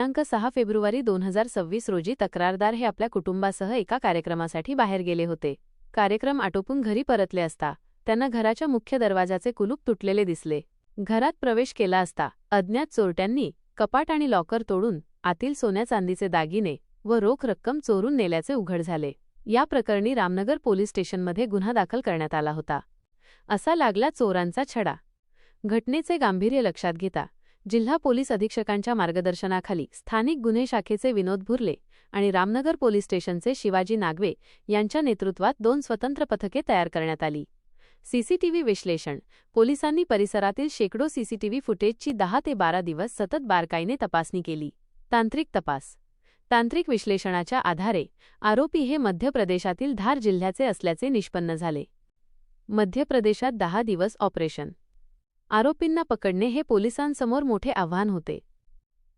दिनांक 6 फेब्रुवारी 2026 रोजी तक्रारदार हे आपल्या कुटुंबासह एका कार्यक्रमासाठी बाहेर गेले होते. कार्यक्रम आटोपून घरी परतले असता त्यांना घराच्या मुख्य दरवाजाचे कुलूप तुटलेले दिसले. घरात प्रवेश केला असता अज्ञात चोरट्यांनी कपाट आणि लॉकर तोडून आतील सोन्या चांदीचे दागिने व रोख रक्कम चोरून नेल्याचे उघड झाले. या प्रकरणी रामनगर पोलीस स्टेशनमध्ये गुन्हा दाखल करण्यात आला होता. असा लागला चोरांचा छडा. घटनेचे गांभीर्य लक्षात घेता जिल्हा पोलीस अधीक्षकांच्या मार्गदर्शनाखाली स्थानिक गुन्हे शाखेचे विनोद भुर्ले आणि रामनगर पोलीस स्टेशनचे शिवाजी नागवे यांच्या नेतृत्वात 2 स्वतंत्र पथके तयार करण्यात आली. सीसीटीव्ही विश्लेषण. पोलिसांनी परिसरातील शेकडो सीसीटीव्ही फुटेजची 10 ते 12 दिवस सतत बारकाईने तपासणी केली. तांत्रिक तपास. तांत्रिक विश्लेषणाच्या आधारे आरोपी हे मध्य प्रदेशातील धार जिल्ह्याचे असल्याचे निष्पन्न झाले. मध्य प्रदेशात 10 दिवस ऑपरेशन. आरोपींना पकडणे हे पोलिसांसमोर मोठे आव्हान होते.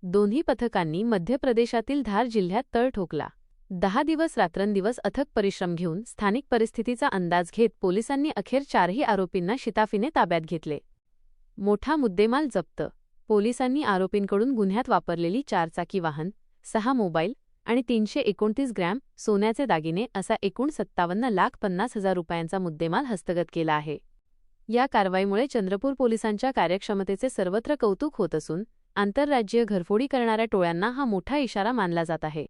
दोन्ही पथकांनी मध्य प्रदेशातील धार जिल्ह्यात तळ ठोकला. 10 दिवस रात्रंदिवस अथक परिश्रम घेऊन स्थानिक परिस्थितीचा अंदाज घेत पोलिसांनी अखेर 4ही आरोपींना शिताफीने ताब्यात घेतले. मोठा मुद्देमाल जप्त. पोलिसांनी आरोपींकडून गुन्ह्यात वापरलेली 4 चाकी वाहन, 6 मोबाईल आणि 329 ग्रॅम सोन्याचे दागिने असा एकूण 57,50,000 रुपयांचा मुद्देमाल हस्तगत केला आहे. या कारवाईमुळे चंद्रपूर पोलिसांच्या कार्यक्षमतेचे सर्वत्र कौतुक होत असून आंतरराज्यीय घरफोडी करणाऱ्या टोळ्यांना हा मोठा इशारा मानला जात आहे.